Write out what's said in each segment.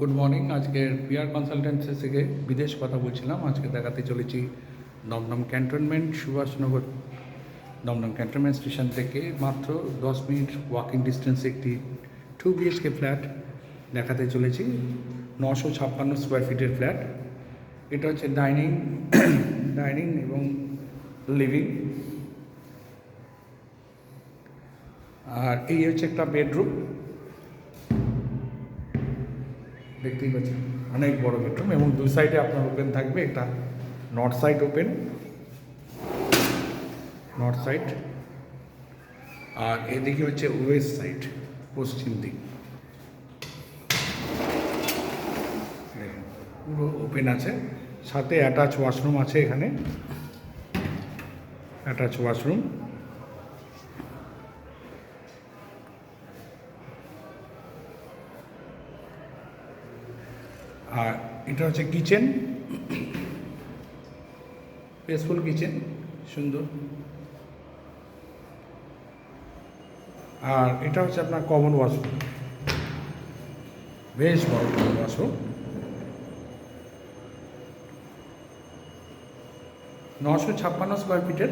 Good morning. আজকে PR consultancy থেকে বিদেশ কথা বলছিলাম। আজকে দেখাতে চলেছি Dum Dum cantonment Subhashnagar. Dum Dum cantonment station থেকে মাত্র 10 মিনিট ওয়াকিং ডিস্টেন্সে একটি 2 BHK ফ্ল্যাট দেখাতে চলেছি। 956 স্কোয়ার ফিটের ফ্ল্যাট। এটা হচ্ছে ডাইনিং এবং লিভিং। আর এই হচ্ছে একটা বেডরুম, দেখতেই পাচ্ছেন অনেক বড় বেডরুম, এবং দুই সাইডে আপনার ওপেন থাকবে। একটা north side open, north side, আর এদিকে হচ্ছে ওয়েস্ট সাইড, পশ্চিম দিক। দেখুন পুরো ওপেন আছে, সাথে অ্যাটাচ ওয়াশরুম আছে। এখানে অ্যাটাচ ওয়াশরুম। আর এটা হচ্ছে কিচেন, পেসফুল কিচেন, সুন্দর। আর এটা হচ্ছে আপনার কমন ওয়াশরুম, বেশ বড় কমন ওয়াশরুম। 956 স্কোয়ার ফিটের।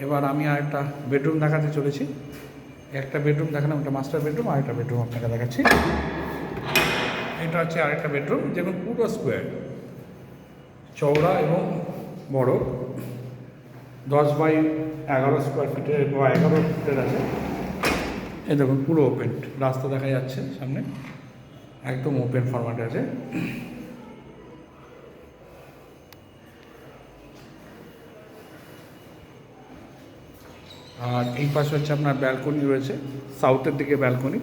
এবার আমি আরেকটা বেডরুম দেখাতে চলেছি। একটা বেডরুম দেখালাম, একটা মাস্টার বেডরুম, আর একটা বেডরুম আপনাকে দেখাচ্ছি। এটা হচ্ছে আরেকটা বেডরুম, যেমন পুরো স্কোয়ার, চওড়া এবং বড়। 10x11 স্কোয়ার ফিটের বা 11 ফিটের আছে। এই দেখুন পুরো ওপেন, রাস্তা দেখা যাচ্ছে সামনে, একদম ওপেন ফরম্যাটে আছে। আর এই পাশে হচ্ছে আপনার ব্যালকনি রয়েছে, সাউথের দিকে ব্যালকনি,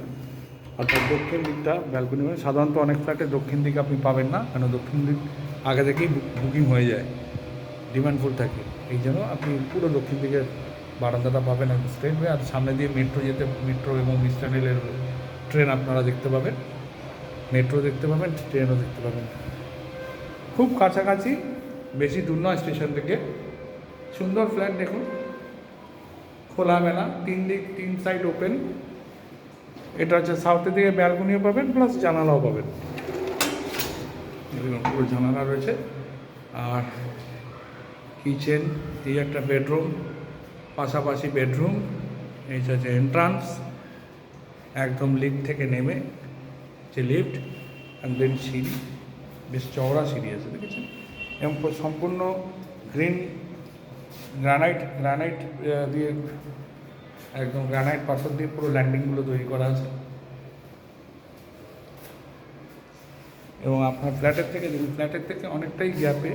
অর্থাৎ দক্ষিণ দিকটা ব্যালকনি। মানে সাধারণত অনেক ফ্ল্যাটে দক্ষিণ দিকে আপনি পাবেন না, কেন দক্ষিণ দিক আগে থেকেই বুকিং হয়ে যায়, ডিমান্ড ফুল থাকে। এই জন্য আপনি পুরো দক্ষিণ দিকের বারান্দাটা পাবেন একদম স্ট্রেট হয়ে। আর সামনে দিয়ে মেট্রো এবং ইস্টার্ন রেলের ট্রেন আপনারা দেখতে পাবেন, মেট্রো দেখতে পাবেন, ট্রেনও দেখতে পাবেন। খুব কাছাকাছি, বেশি দূর নয় স্টেশন থেকে। সুন্দর ফ্ল্যাট, দেখুন খোলামেলা, 3 সাইড ওপেন। এটা হচ্ছে সাউথের দিকে ব্যালকনিও পাবেন, প্লাস জানালাও পাবেন। পুরো জানালা রয়েছে। আর কিচেন, এই একটা বেডরুম, পাশাপাশি বেডরুম, এই হচ্ছে এন্ট্রান্স। একদম লিফট থেকে নেমে যে লিফট, অ্যান্ড দেন সিঁড়ি, বেশ চওড়া সিঁড়ি আছে, দেখেছেন। এবং সম্পূর্ণ গ্রানাইট দিয়ে, একদম গ্রানাইট পাথর দিয়ে পুরো ল্যান্ডিংগুলো তৈরি করা আছে। এবং আপনার ফ্ল্যাটের থেকে অনেকটাই গ্যাপে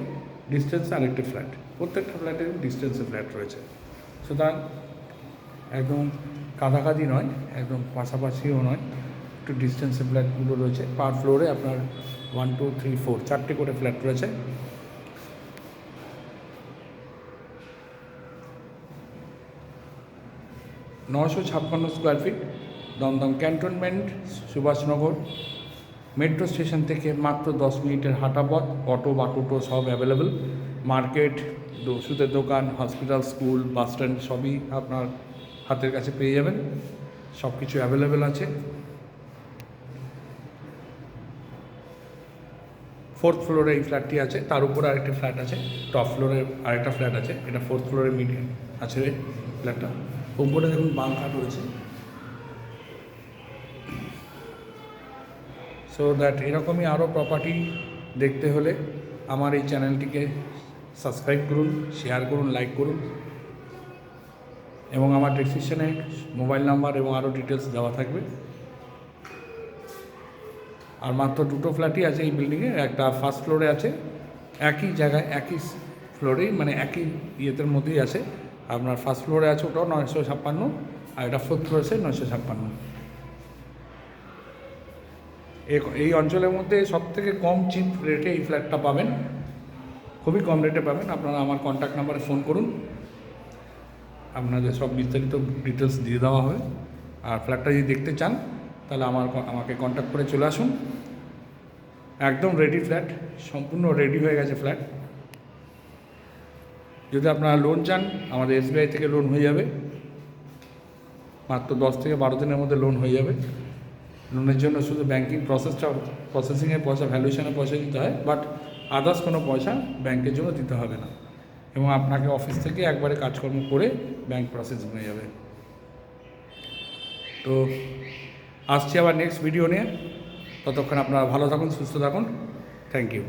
ডিস্টেন্সে আরেকটি ফ্ল্যাট। প্রত্যেকটা ফ্ল্যাটের ডিস্টেন্সে ফ্ল্যাট রয়েছে, সুতরাং একদম কাছাকাছি নয়, একদম পাশাপাশিও নয়, একটু ডিস্টেন্সে ফ্ল্যাটগুলো রয়েছে। পার ফ্লোরে আপনার 1 2 3 4 4টে করে ফ্ল্যাট রয়েছে। (956 square feet), Dum Dum cantonment, Subhashnagar. Metro station থেকে মাত্র 10 মিনিটের হাঁটা পথ। অটো বা টোটো সব অ্যাভেলেবেল। মার্কেট, ওষুধের দোকান, হসপিটাল, স্কুল, বাস স্ট্যান্ড সবই আপনার হাতের কাছে পেয়ে যাবেন। সব কিছু অ্যাভেলেবেল আছে। 4th ফ্লোরে এই ফ্ল্যাটটি আছে, তার উপরে আরেকটি ফ্ল্যাট আছে, টপ ফ্লোরে আরেকটা ফ্ল্যাট আছে। এটা 4th ফ্লোরে মিডিয়াম আছে ফ্ল্যাটটা। উপরে দেখুন বাংকার রয়েছে। সো দ্যাট এরকমই আরও প্রপার্টি দেখতে হলে আমার এই চ্যানেলটিকে সাবস্ক্রাইব করুন, শেয়ার করুন, লাইক করুন, এবং আমার ডেসক্রিপশনে মোবাইল নাম্বার এবং আরও ডিটেলস দেওয়া থাকবে। আর মাত্র 2টো ফ্ল্যাটই আছে এই বিল্ডিংয়ে। একটা ফার্স্ট ফ্লোরে আছে, একই জায়গায়, একই ফ্লোরেই, মানে একই ইয়েতের মধ্যেই আছে। আপনার ফার্স্ট ফ্লোরে আছে, ওটাও 956, আর এটা 4th ফ্লোরে আছে 956। এই অঞ্চলের মধ্যে সবথেকে কম চিপ রেটে এই ফ্ল্যাটটা পাবেন, খুবই কম রেটে পাবেন। আপনারা আমার কন্ট্যাক্ট নাম্বারে ফোন করুন, আপনাদের সব বিস্তারিত ডিটেলস দিয়ে দেওয়া হবে। আর ফ্ল্যাটটা যদি দেখতে চান তাহলে আমাকে কন্ট্যাক্ট করে চলে আসুন। একদম রেডি ফ্ল্যাট, সম্পূর্ণ রেডি হয়ে গেছে ফ্ল্যাট। যদি আপনারা লোন চান, আমাদের SBI থেকে লোন হয়ে যাবে, মাত্র 10 থেকে 12 দিনের মধ্যে লোন হয়ে যাবে। লোনের জন্য শুধু ব্যাঙ্কিং প্রসেসিংয়ের পয়সা, ভ্যালুয়েশনের পয়সা দিতে হয়, বাট আদার্স কোনো পয়সা ব্যাংকের জন্য দিতে হবে না, এবং আপনাকে অফিস থেকে একবারে কাজকর্ম করে ব্যাংক প্রসেসিং হয়ে যাবে। তো আসছি আবার নেক্সট ভিডিও নিয়ে, ততক্ষণ আপনারা ভালো থাকুন, সুস্থ থাকুন। Thank you.